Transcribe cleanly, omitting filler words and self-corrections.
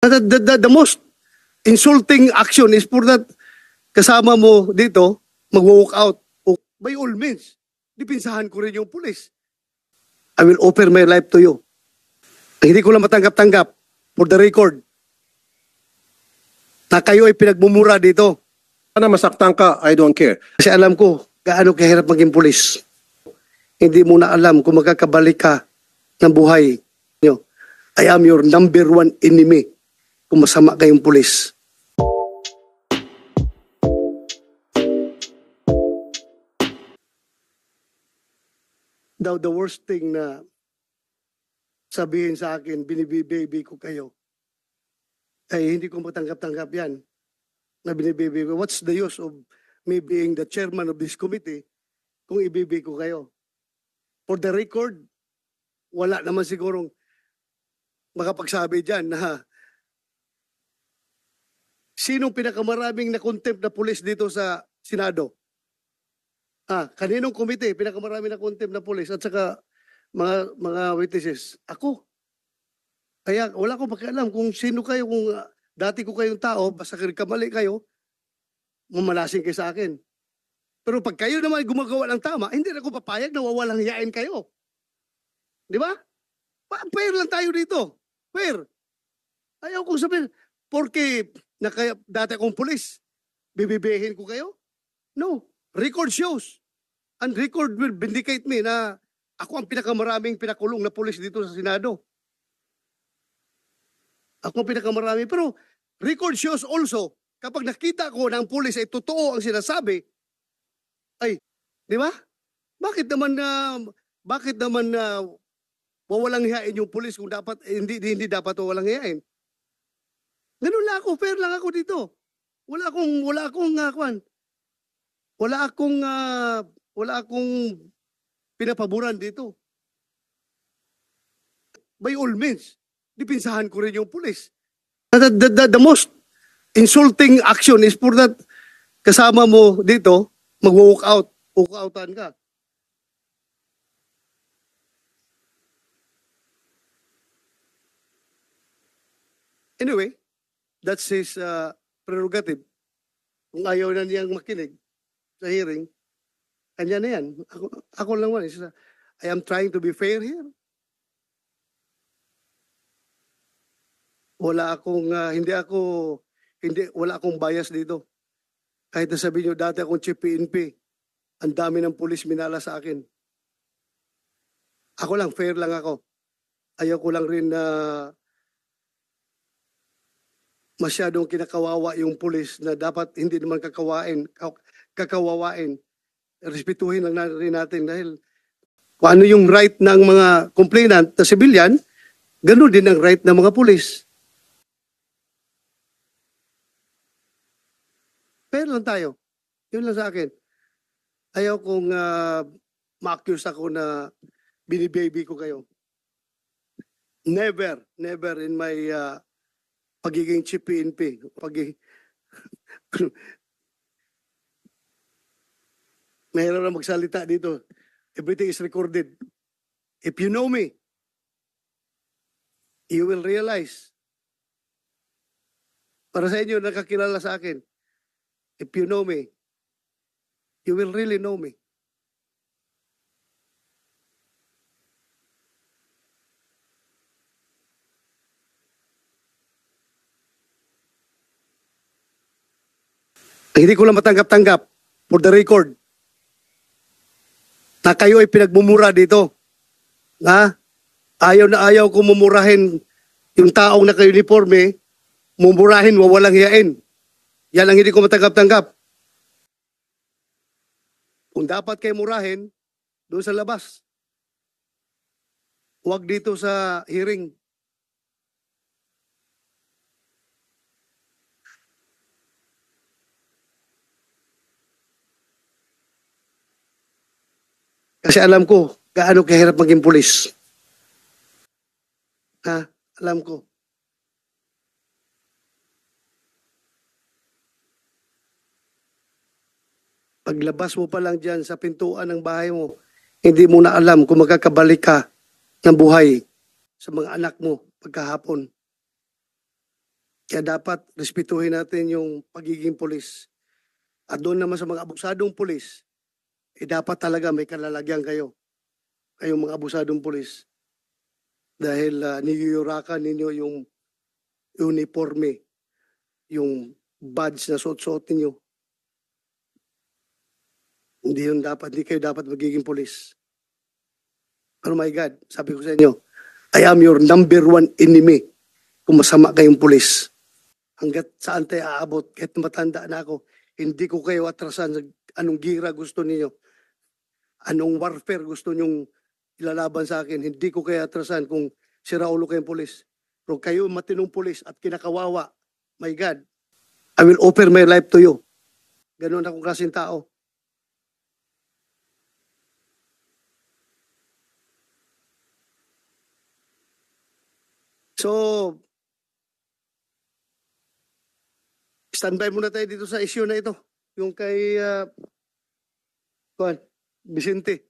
The most insulting action is for that kasama mo dito, mag-walk out. By all means, dipinsahan ko rin yung pulis. I will offer my life to you. Hindi ko lang matanggap-tanggap, for the record, na kayo ay pinagmumura dito. Sana masaktan ka, I don't care. Kasi alam ko, gaano kahirap maging pulis. Hindi mo na alam kung magkakabalik ka ng buhay niyo. I am your number one enemy kung masama kayong pulis. The worst thing na sabihin sa akin, binibibaby ko kayo, ay hindi ko matanggap-tanggap yan na binibaby ko. What's the use of me being the chairman of this committee kung ibibi ko kayo? For the record, wala naman sigurong makapagsabi dyan na sinong pinakamaraming na-contempt na pulis dito sa Senado? Kaninong komite pinakamarami na contempt na pulis at saka mga witnesses? Ako. Kaya wala akong pakialam kung sino kayo, kung dati ko kayong tao, basta kamali kayo, mamalasing kayo sa akin. Pero pag kayo naman gumagawa ng tama, hindi na ako papayag na wawalang hiyain kayo. Di ba? Fair lang tayo dito. Fair. Ayaw kong sabihin, porque dati akong pulis, bibibihin ko kayo? No. Record shows. And record will vindicate me na ako ang pinakamaraming pinakulong na pulis dito sa Senado. Ako ang pinakamarami. Pero record shows also, kapag nakita ko na ang pulis ay totoo ang sinasabi, ay, di ba? Bakit naman wawalang hiyain yung pulis kung dapat, hindi dapat wawalang hiyain? Ganun lang ako, fair lang ako dito. Wala akong pinapaboran dito. By all means, dipinsahan ko rin yung pulis. The most insulting action is for that kasama mo dito, mag-walk out, walk-outan ka. Anyway, that's his prerogative. Kung ayaw na niyang makinig sa hearing, kanya na yan. Ako lang man. I am trying to be fair here. Wala akong bias dito. Kahit nasabihin nyo, dati akong chief PNP, ang dami ng pulis minala sa akin. Ako lang, fair lang ako. Ayaw ko lang rin na masyadong kinakawawa yung pulis na dapat hindi naman kakawawain. Respetuhin lang rin natin dahil kung ano yung right ng mga complainant na civilian, ganun din ang right ng mga pulis. Pero lang tayo. Yun lang sa akin. Ayaw kong ma-accuse ako na binibaby ko kayo. Never in my pagiging chief PNP. Mahirap na magsalita dito. Everything is recorded. If you know me, you will realize. Para sa inyo, nakakilala sa akin. If you know me, you will really know me. Hindi ko lang matanggap-tanggap, for the record, na kayo ay pinagmumura dito. Ayaw na ayaw ko mumurahin yung taong naka-uniforme, mumurahin, wawalang hiyain. Yan ang hindi ko matanggap-tanggap. Kung dapat kayo murahin, doon sa labas. Huwag dito sa hearing. Kasi alam ko, gaano kahirap maging pulis. Alam ko. Paglabas mo pa lang dyan sa pintuan ng bahay mo, hindi mo na alam kung magkakabalik ka ng buhay sa mga anak mo pagkahapon. Kaya dapat respetuhin natin yung pagiging pulis. At doon naman sa mga abusadong pulis, dapat talaga may kalalagyan kayo. Kayong mga abusadong pulis. Dahil niyuyurakan ninyo yung uniforme, yung badge na suot-suot ninyo. Hindi kayo dapat magiging pulis. Oh my God, sabi ko sa inyo, I am your number one enemy kung masama kayong pulis. Hanggat saan tayo aabot, kahit matanda na ako, hindi ko kayo atrasan sa anong gira gusto niyo, anong warfare gusto nyong ilalaban sa akin, hindi ko kayo atrasan kung si Raulo kayong pulis. Pero kayo matinong pulis at kinakawawa, my God, I will offer my life to you. Ganun akong klaseng tao. So, standby muna tayo dito sa issue na ito. Yung kay Vicente.